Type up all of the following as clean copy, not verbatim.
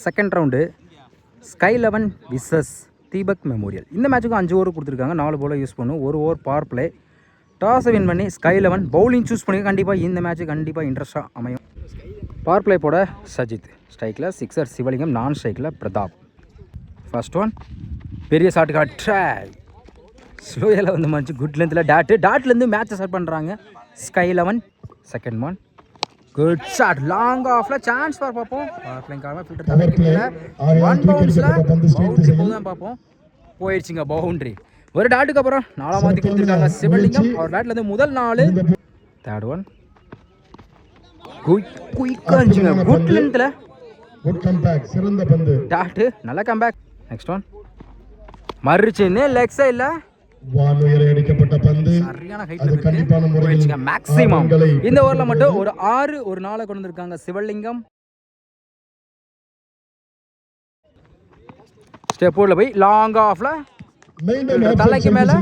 Second round Sky 11 versus Deepak memorial. இந்த மேட்சுக்கு 5 over கொடுத்துருக்காங்க. 4 போல யூஸ் பண்ணும். 1 ஓவர் பவர் பிளே. டாஸை வின் பண்ணி ஸ்கை 11 பவுலிங் சூஸ் பண்ணி கண்டிப்பாக இந்த மேட்ச்சு கண்டிப்பாக இன்ட்ரெஸ்ட்டாக அமையும். பவர் பிளே போட சஜித், ஸ்ட்ரைக்கில் சிக்ஸர் சிவலிங்கம், நான் ஸ்ட்ரைக்கில் பிரதாப். ஃபர்ஸ்ட் ஒன் பெரிய ஷாட்டுக்கா ட்ரை ஸ்லோயில் வந்து மச்சு குட் லென்த்தில் டாட்லேருந்து மேட்சை ஸ்டார்ட் பண்ணுறாங்க Sky 11. Second one good shot long ஆஃப்ல சான்ஸ் ஃபார் பார்ப்போம். ஃபில்டர் தவிர்க்கல. 1 பவுன்ஸில் பவுண்டரி போதும் பார்ப்போம். போயிடுச்சுங்க பவுண்டரி. ஒரு டாட்டுக்கு அப்புறம் 4 மாற்றி கொடுத்துருக்காங்க சிவலிங்கம். அவர் பேட்லேருந்து முதல் 4. தேர்ட் ஒன் குயிக்காக இருந்துச்சுங்க குட் லென்த்தில் டாட்டு நல்ல கம்பேக். நெக்ஸ்ட் ஒன் மறுச்சுன்னு லெக் சைடில் சரியான ஹைட்ல மேக்ஸிமம். இந்த ஓவர்ல மட்டும் ஒரு 6 ஒரு 4 கொண்டு வந்திருக்காங்க சிவலிங்கம். ஸ்டெப் போர்ட்ல போய் லாங் ஆஃப்ல தலைக்கு மேல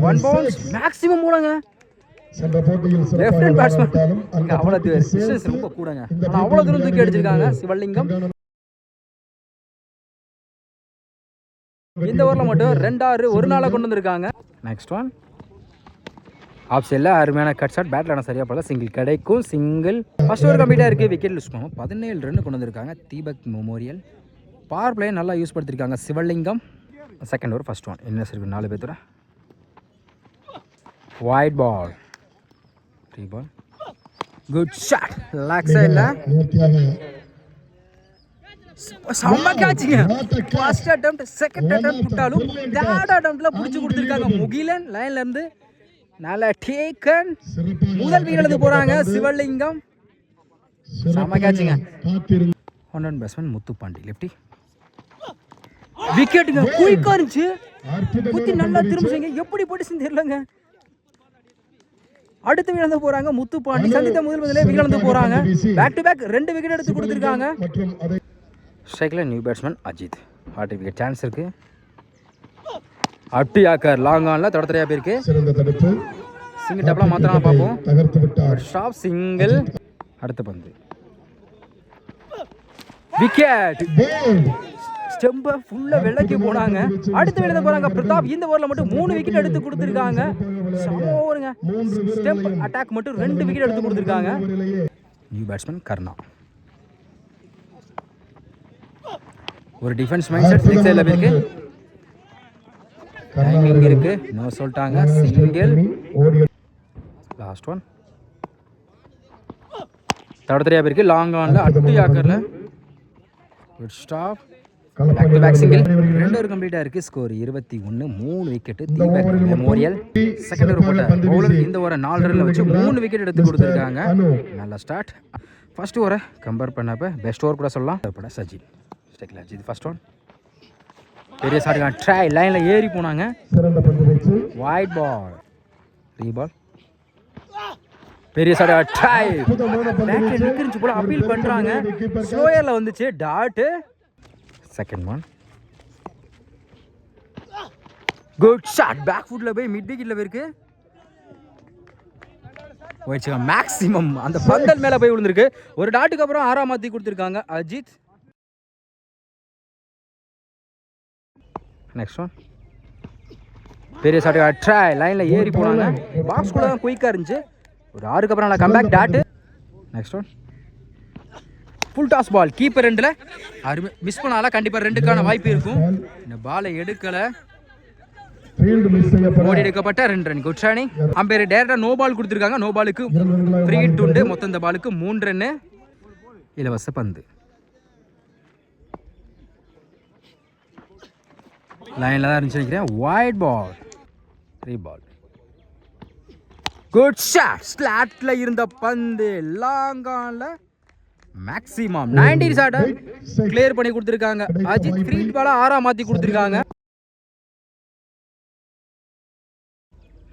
1 பவுன்ஸ் மேக்ஸிமம் மூலங்க. லெஃப்ட் ஹேண்ட் பேட்ஸ்மேன் இங்க அவ்வளவு டிஸ்டன்ஸ் ரொம்ப கூடங்க. ஆனா அவ்வளவு தூரம் தூக்கி அடிச்சிருக்காங்க சிவலிங்கம். இந்த ஓவரில் மட்டும் 2 6 ஒரு 4 கொண்டு வந்திருக்காங்க. நெக்ஸ்ட் ஒன் ஆஃப் சைடில் அருமையான கட் ஷாட். பேட்டில் ஆனால் சரியாக போல சிங்கிள் கிடைக்கும். சிங்கிள் ஃபர்ஸ்ட் ஓவர் கம்ப்ளீட்டாக இருக்குது. விக்கெட் லூஸ் பண்ணுவோம். 17 ரன் கொண்டு வந்திருக்காங்க தீபக் மெமோரியல். பவர் பிளே நல்லா யூஸ் படுத்திருக்காங்க Sivalingam. Second over first one என்ன இருக்கு 4 பேர்த்தோட wide ball 3 ball good shot leg சைடில் செம்ம கேட்சிங்க. ஃபர்ஸ்ட் அட்டெம்ப்ட் செகண்ட் அட்டெம்ப்ட் விட்டாலும் தேர்ட் அட்டெம்ப்ட்ல பிடிச்சி கொடுத்துருக்காங்க முகிலன் லைன்ல இருந்து. நல்ல டேக்கன் முதல் வீரலுக்கு போறாங்க சிவலிங்கம். செம்ம கேட்சிங்க. 100 batsman Muthupandi lefty. விக்கெட்டுங்க குயிக்கா இருந்துச்சு. குத்தி நல்லா திரும்ப செய்யுங்க. எப்படி போட்டுச்சுன்னு தெரியலங்க. அடுத்து விழுந்து போறாங்க முத்துப்பாண்டி. சந்தித்த முதலே விழுந்து போறாங்க. பேக் டு பேக் 2 விக்கெட் எடுத்து கொடுத்துருக்காங்க. ஸ்ட்ரைக்கில் new batsman Ajith. Hard wicket chance இருக்கு. அட்டி ஆக்கர் லாங் ஆனில் தடத்தரையாக போயிருக்கு. சிங்கிள் டப்லாம் மாத்திரம் பார்ப்போம். Stop single. அடுத்த பந்து விக்கெட். ஸ்டெம்பை ஃபுல்லாக வெள்ளக்கி போனாங்க. அடுத்து விழுந்து போகிறாங்க பிரதாப். இந்த ஓவரில் மட்டும் 3 விக்கெட் எடுத்து கொடுத்துருக்காங்க. செம ஓவருங்க. ஸ்டெம்ப் அட்டாக் மட்டும் 2 விக்கெட் எடுத்து கொடுத்துருக்காங்க. நியூ பேட்ஸ்மேன் கர்ணா. ஒரு டிஃபென்ஸ் மைண்ட் செட் சிக்ஸ் சைடில் இருக்கு. டைமிங் இருக்கு. நோ சொல்லிட்டாங்க. சிங்கிள். லாஸ்ட் ஒன் தடத்தரையாக இருக்கு. லாங் ஆனில் அட்டு யாக்கரில் good stop. Back to back single. 2 over கம்ப்ளீட்டாக இருக்குது. Score 21. 3 wicket Deepak memorial. Second over போட்ட பவுலர் இந்த ஓவரை 4 ரன்ல வச்சு 3 விக்கெட் எடுத்து கொடுத்துருக்காங்க. நல்ல ஸ்டார்ட். ஃபர்ஸ்ட் ஓவரை கம்பேர் பண்ணப்போ பெஸ்ட் ஓவர் கூட சொல்லலாம். போட சஜித் ஸ்ட்ரைக்கில் அஜித். ஃபர்ஸ்ட் ஒன் பெரிய ஷாட் ட்ரை லைனில் ஏறி போனாங்க. வைட் பால் 3 பால் பெரிய ஷாட் ட்ரை பேட்டில் நிற்கிருச்சு போல அப்பீல் பண்ணுறாங்க. ஸ்லோயரில் வந்துச்சு dot. Second one good shot back ஃபுட்டில் போய் மிட் விக்கெட்டில் போயிருக்கு. போயிடுச்சுங்க மேக்ஸிமம். அந்த பந்தல் மேலே போய் விழுந்திருக்கு. ஒரு டாட்டுக்கு அப்புறம் 6 மாற்றி கொடுத்துருக்காங்க அஜித். நெக்ஸ்ட் ஒன் பெரிய ஷாட் ட்ரை லைனில் ஏறி போனாங்க. பாக்ஸ் கூட தான் குயிக்காக இருந்துச்சு. ஒரு 6க்கு அப்புறம் நல்லா comeback dot. Next one full toss ball keeper 2ல அருமை மிஸ் பண்ணால கண்டிப்பாக 2க்கான வாய்ப்பு இருக்கும். இந்த பாலை எடுக்கலை. ஓடி எடுக்கப்பட்ட 2 ரன். குட் ஷானிங். அம்பேர் டேரக்டா நோ பால் கொடுத்துருக்காங்க. நோ பாலுக்கு ஃப்ரீ ஹிட் உண்டு. மொத்தம் இந்த பாலுக்கு 3 ரன். இலவச பந்து லைனில் தான் இருந்துச்சு நினைக்கிறேன். Wide ball 3 ball good shot. ஸ்லாட்ல இருந்த பந்து லாங் ஆன்ல மேக்ஸிமம் 90 ஷாட்டை கிளியர் பண்ணி கொடுத்துருக்காங்க அஜித். ஃப்ரீ ஹிட் பாலை 6 மாற்றி கொடுத்துருக்காங்க.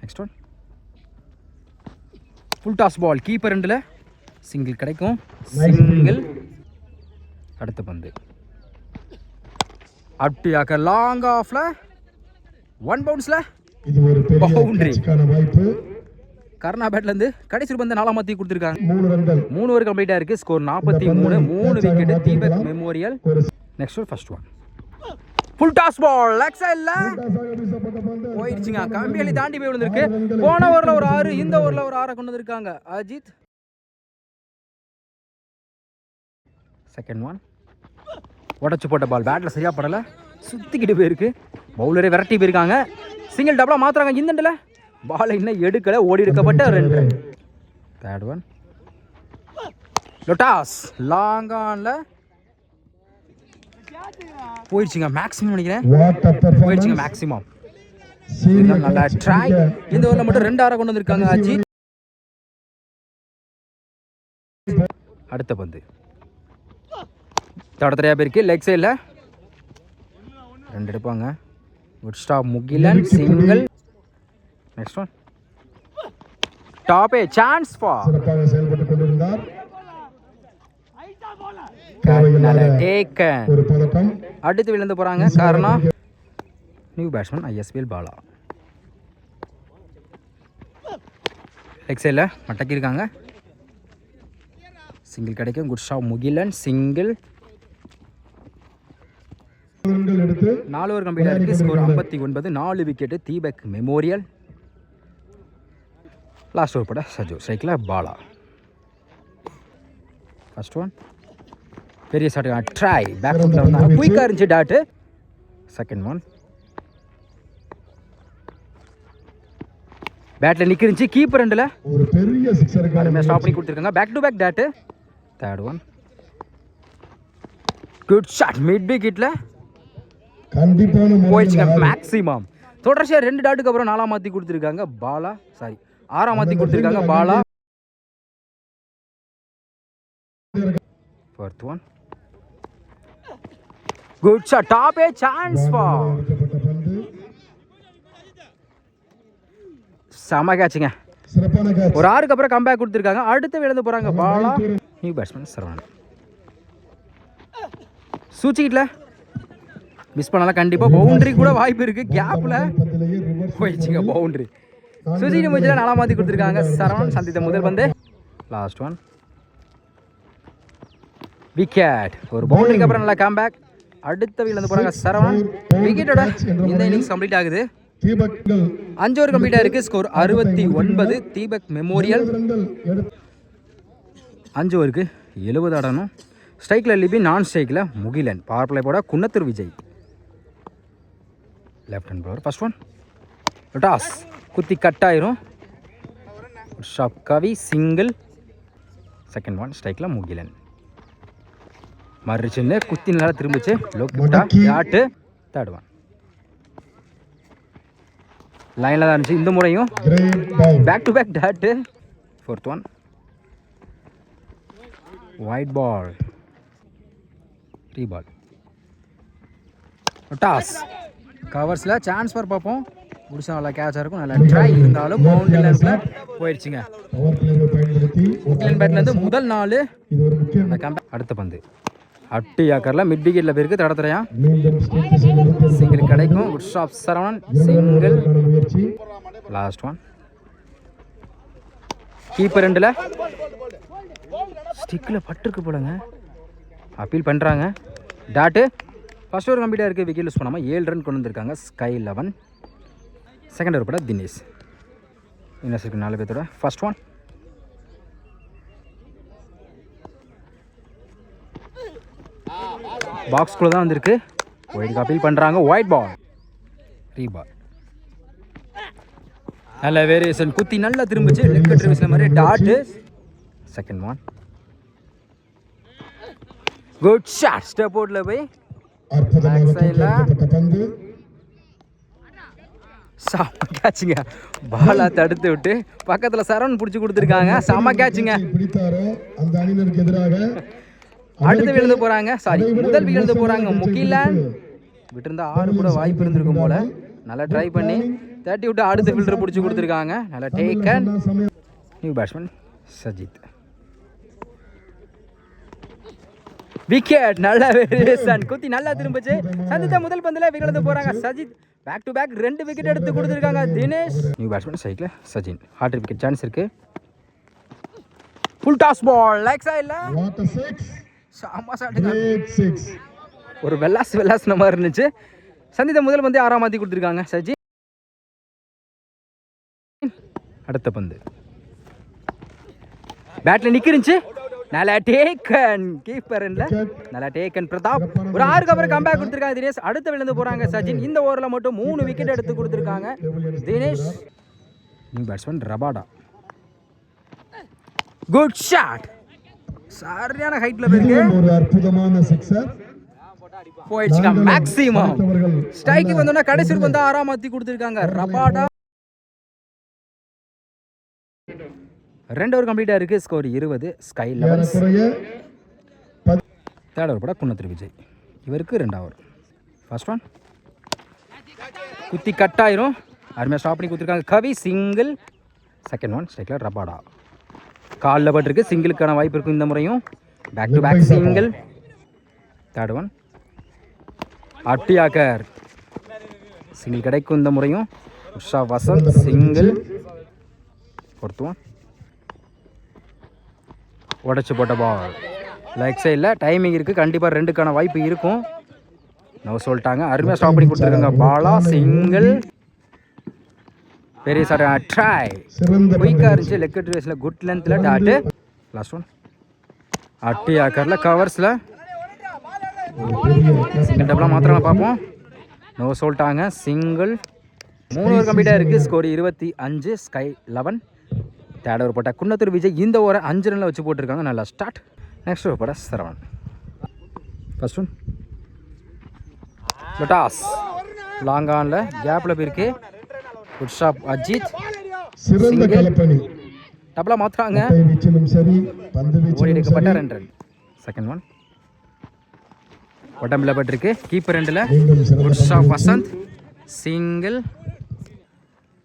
Next one full toss ball keeper 2ல சிங்கிள் கிடைக்கும். சிங்கிள். அடுத்த பந்து அப்டியாக்க லாங் ஆஃப்ல 1 பவுன்ஸ்ல பவுண்டரி. கர்ணா பேட்லேருந்து கடைசி பந்து 4ஆம் மாற்றி கொடுத்துருக்காங்க. 3 ஓவர் கம்ப்ளீட்டாக இருக்குது. Score 43. 3 wicket Deepak memorial. Next first one full toss ball leg சைடில் போயிடுச்சுங்க. கம்பியலி தாண்டி போய் விழுந்திருக்கு. போன ஓவரில் ஒரு 6, இந்த ஓவரில் ஒரு 6 கொண்டு வந்திருக்காங்க அஜித். செகண்ட் ஒன் உடச்சு போட்ட பால் பேட்டில் சரியாக படலை, சுற்றிக்கிட்டு போயிருக்கு. பவுலரே விரட்டி போயிருக்காங்க. சிங்கிள் டபுளாக மாற்றுறாங்க. இந்த பாலை இன்னும் எடுக்கலை, ஓடி எடுக்கப்பட்ட 2 ரன். தேர்ட் ஒன் லொட்டாஸ் லாங் ஆனில் போயிடுச்சுங்க. மேக்ஸிமம் நினைக்கிறேன் போயிடுச்சுங்க. மேக்ஸிமம் நல்லா ட்ரை. இந்த ஓவரில் மட்டும் 2 6 கொண்டு வந்திருக்காங்க அஜித். அடுத்த பந்து தடத்தரையா போயிருக்கு. லெக் சைடில் 2 எடுப்பாங்க. Good stop Mugilan single. Next one top A chance for அடுத்து விழுந்து போறாங்க. காரணம் new batsman ISPL Bala. Leg சைடில் மட்டக்கி இருக்காங்க. சிங்கிள் கிடைக்கும். Good shot Mugilan single. 4 over கம்ப்ளீட்டாக இருக்குது. Score 59. 4 wicket Deepak memorial. Last over போட சஜு ஸ்ட்ரைக்கில் பாலா. ஃபர்ஸ்ட் ஒன் பெரிய ஷாட் ட்ரை பேக் ஃபுட்டில் வந்தாங்க. குயிக்காக இருந்துச்சு டாட்டு. செகண்ட் ஒன் பேட்டில் நிற்கிருந்துச்சு. கீப்பர் ரெண்டில் ஸ்டாப் பண்ணி கொடுத்துருக்காங்க. Back to back dot. Third one good shot mid விக்கெட்டில் போயிடுச்சுங்க. மேக்ஸிமம் தொடர்ச்சியாக 2 டாட்டுக்கு அப்புறம் 4ஆம் மாற்றி கொடுத்துருக்காங்க பாலா. சாரி 6ஆம் மாற்றி கொடுத்துருக்காங்க பாலா. Fourth one good shot top A chance for செம கேட்சுங்க. ஒரு 6க்கு அப்புறம் கம்பேக் கொடுத்துருக்காங்க. அடுத்து விழுந்து போகிறாங்க பாலா. New batsman Saravanan. சூச்சிக்கிட்டல மிஸ் பண்ணலாம். கண்டிப்பாக பவுண்டரி கூட வாய்ப்பு இருக்குது. கேப்பில் போயிடுச்சுங்க பவுண்டரி. சுஜிக்கு முடிஞ்சல 4ஆம் மாற்றி கொடுத்துருக்காங்க சரவணன். சந்தித்த முதல் பந்து. Last one wicket. ஒரு பவுண்டரிக்கு அப்புறம் நல்லா கம்பேக். அடுத்த விழுந்து போகிறாங்க சரவணன். விக்கெட்டோட இந்த இன்னிங்ஸ் கம்ப்ளீட் ஆகுது. 5 ஓவர் கம்ப்ளீட்டாக இருக்குது. ஸ்கோர் 69. தீபக் மெமோரியல். 5 ஓவருக்கு 70 ஆடணும். ஸ்ட்ரைக்கில் லிபி, நான் ஸ்ட்ரைக்கில் முகிலன். பவர் பிளே போட Kunnathur Vijay. Left hand power. First one toss குத்தி கட் ஆயிரும். ஷாப் கவி சிங்கிள். செகண்ட் ஒன் ஸ்ட்ரைக்கில் முகிலன். மறுச்சின்னு குத்தி நல்லா திரும்பிச்சு. லோக்கிட்டா யாட்டு. தேர்ட் ஒன் லைனில் தான் இருந்துச்சு. இந்த முறையும் back to back dot. Fourth one wide ball reball. Toss கவர்ஸில் சான்ஸ் ஃபார் பார்ப்போம். முடிச்சா நல்லா கேட்சாக இருக்கும். நல்லா ட்ரை இருந்தாலும் பவுண்டரி லைனில் போயிடுச்சுங்க. பேட்லேருந்து முதல் 4 கம்பேக். அடுத்த பந்து அட்டு ஏக்கரில் மிட் விக்கெட்டில் போயிருக்கு. தடத்துறையா சிங்கிள் கிடைக்கும். Good shot Saravanan single. Last one keeper 2ல் ஸ்டிக்கில் பட்டுருக்கு போலங்க. அப்பீல் பண்ணுறாங்க. டாட்டு. ஃபர்ஸ்ட் ஓவர் கம்ப்ளீட்டாக இருக்குது. விக்கெட் யூஸ் பண்ணாமல் 7 ரன் கொண்டு வந்திருக்காங்க ஸ்கை 11. செகண்ட் ஓவர் போட தினேஷ். இன்னும் இருக்கு 4 பேர்த்தோட. ஃபர்ஸ்ட் ஒன் பாக்ஸ்குள்ளே தான் வந்திருக்கு. ஒயிட் அப்பீல் பண்ணுறாங்க. Wide ball reball. நல்ல வேரியேஷன் குத்தி நல்லா திரும்பிச்சு. லெக் ட்ரிவிஸ்ல மாதிரி dot. Second one good shot. Step அவுட்ல போய் பேக் சைடில் செம கேட்சுங்க. பாலா தடுத்து விட்டு பக்கத்தில் சரவணன் பிடிச்சி கொடுத்துருக்காங்க. செம கேட்சுங்க. அடுத்து விழுந்து போகிறாங்க. சாரி முதல் விழுந்து போகிறாங்க முகிலன். விட்டுருந்தா 6 கூட வாய்ப்பு இருந்திருக்கும் போல. நல்லா ட்ரை பண்ணி தட்டி விட்டு அடுத்த ஃபில்டர் பிடிச்சி கொடுத்துருக்காங்க. நல்லா taken. New batsman Sajith. Wicket. நல்ல வேரியேஷன் குத்தி நல்லா திரும்பிச்சு. சந்தித்த முதல் பந்தில் விழுந்து போகிறாங்க Sajith. Back to back 2 wicket எடுத்து கொடுத்துருக்காங்க தினேஷ். நியூ பேட்ஸ்மேன் சைக்கில் சச்சின். ஹார்ட் விக்கெட் சான்ஸ் இருக்கு. ஃபுல் டாஸ் பால் லெக் சைடில் சாமா சாட்டுங்க. ஒரு வெள்ளாசின மாதிரி இருந்துச்சு. சந்தித்த முதல் பந்து 6ஆம் மாற்றி கொடுத்துருக்காங்க சச்சின். அடுத்த பந்து பேட்டில் நிற்கிருந்துச்சு. நல்லா டேக்கன் கீப்பர் நல்லா டேக்கன் பிரதாப். ஒரு 6க்கு அப்புறம் கம்பேக் கொடுத்துருக்காங்க தினேஷ். அடுத்த விழுந்து போகிறாங்க சச்சின். இந்த ஓவரில் மட்டும் 3 விக்கெட் எடுத்து கொடுத்துருக்காங்க Dinesh. New batsman Rabada. Good shot. சரியான ஹைட்ல போயிருக்கு. ஒரு அற்புதமான சிக்ஸர் போயிடுச்சுங்க. மேக்ஸிமம் ஸ்ட்ரைக்கு வந்தோன்னா கடைசி பந்து 6ஆம் மாற்றி கொடுத்துருக்காங்க ரபாடா. 2 ஓவர் கம்ப்ளீட்டாக இருக்குது. ஸ்கோர் 20. ஸ்கை 11. தேர்ட் ஓவர் போட குன்னத்திரு விஜய். இவருக்கு 2 ஓவர். ஃபர்ஸ்ட் ஒன் குத்தி கட் ஆயிரும். அருமையாக ஸ்டாப் பண்ணி கொடுத்துருக்காங்க கவி. சிங்கிள். செகண்ட் ஒன் ஸ்ட்ரைக்கில் ரபாடா. காலில் பட்டிருக்கு. சிங்கிளுக்கான வாய்ப்பு இருக்கும் இந்த முறையும். Back to back single. Third one அட்டியாக்கர். சிங்கிள் கிடைக்கும் இந்த முறையும். Usha Vasanth single. Fourth one உடச்சி போட்ட பால் லெக் சைடில். டைமிங் இருக்குது. கண்டிப்பாக 2க்கான வாய்ப்பு இருக்கும். நம்ம சொல்லிட்டாங்க. அருமையாக ஸ்டாப் பண்ணி கொடுத்துருக்காங்க பாலா. சிங்கிள். பெரிய சார் ட்ரை குயிக்காக இருந்துச்சு. லெக் ரேஸில் குட் லென்த்தில் டாட்டு. லாஸ்ட் ஒன் அட்டி ஆக்கரில் கவர்ஸில் சிங்கிள் டபுளாக மாத்திரம் பார்ப்போம். நோ சொல்லிட்டாங்க. சிங்கிள். 3 ஓவர் கம்ப்ளீட்டாக இருக்குது. ஸ்கோர் 25. ஸ்கை 11. தேர்ட் ஓவர் போட்டால் குன்னத்தூர் விஜய். இந்த ஓவரை 5 ரனில் வச்சு போட்டிருக்காங்க. நல்லா ஸ்டார்ட். நெக்ஸ்ட் ஓவர் போட Saravanan. First one toss long ஆனில் கேப்பில் போயிருக்கு. Good shot Ajith. டபுளாக மாற்றுறாங்க. ஓடி எடுக்கப்பட்ட 2 ரன். செகண்ட் ஒன் உடம்பில் பட்டிருக்கு. கீப்பர் 2ல் good shot Vasanth. Single.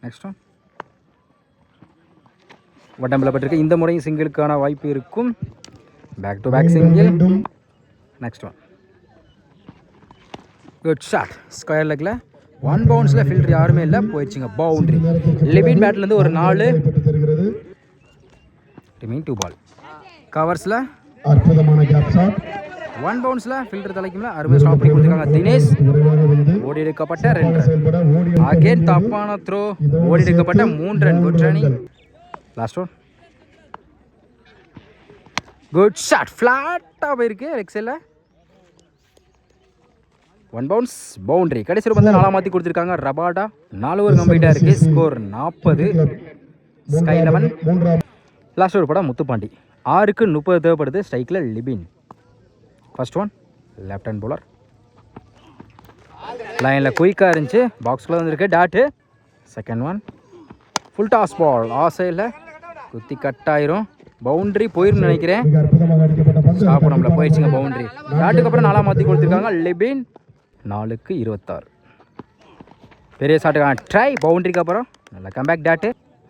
Next one உடம்பில் பட்டிருக்கு. இந்த முறையும் சிங்கிளுக்கான வாய்ப்பு இருக்கும். Back to back single. Next one good shot. Square லெக்கில் 1 பவுன்ஸில் ஃபில்டர் யாருமே இல்லை. போயிடுச்சுங்க பவுண்ட்ரி. லிபின் பேட்லேருந்து ஒரு 4. Remain 2 ball. கவர்ஸில் 1 பவுன்ஸில் ஃபில்டர் தலைக்கும்ல. அருமையாக ஸ்டாப் பண்ணி கொடுத்துருக்காங்க தினேஷ். ஓடி எடுக்கப்பட்ட 2 ரன். அகேன் தப்பான த்ரோ. ஓடி எடுக்கப்பட்ட 3 run. Good running. Last one good shot. ஃப்ளாட்டாக போயிருக்கு எக்ஸில். 1 பவுன்ஸ் பவுண்ட்ரி. கடைசி வந்து 4ஆம் மாற்றி கொடுத்துருக்காங்க ரபாடா. 4 ஓவர் கம்ப்ளீட்டாக இருக்குது. ஸ்கோர் 40. ஸ்கை 11. லாஸ்ட் ஓவர் படம் முத்துப்பாண்டி. 6க்கு 30 தேவைப்படுது. ஸ்ட்ரைக்கில் Libin. First one left hand bowler. லைனில் குயிக்காக இருந்துச்சு. பாக்ஸ்குள்ளே வந்துருக்கு dot. Second one full toss ball. ஆசையில் குத்தி கட் ஆயிரும். பவுண்ட்ரி போயிருந்து நினைக்கிறேன். ஸ்டாப் நம்மள போயிடுச்சுங்க பவுண்ட்ரி. டாட்டுக்கு அப்புறம் 4ஆம் மாற்றி கொடுத்துருக்காங்க லிபின். 4க்கு 26. பெரிய ஷாட்டுக்கான ட்ரை. பவுண்ட்ரிக்கு அப்புறம் நல்ல கம்பேக் டாட்டு.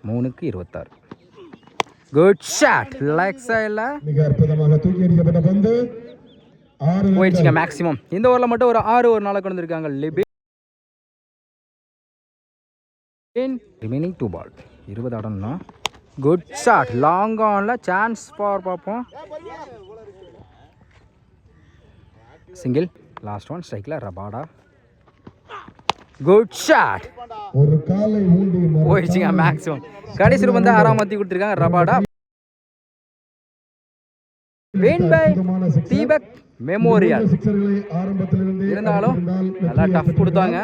3க்கு 26. Good shot. லெக் சைடில் போயிடுச்சுங்க மேக்ஸிமம். இந்த ஓவரில் மட்டும் ஒரு 6 ஒரு 4 கொண்டு வந்திருக்காங்க லிபின். Remaining 2 ball. 20 ஆடணும்னா. Good shot. லாங் ஆனில் சான்ஸ் ஃபார் பார்ப்போம். சிங்கிள். லாஸ்ட் ஒன் ஸ்ட்ரைக்கில் ரபாடா. Good shot. போயிடுச்சுங்க மேக்ஸிமம். கடைசி வந்து 6ஆம் மாற்றி கொடுத்துருக்காங்க Rabada. Win by Deepak memorial. இருந்தாலும் நல்லா டஃப் கொடுத்தாங்க.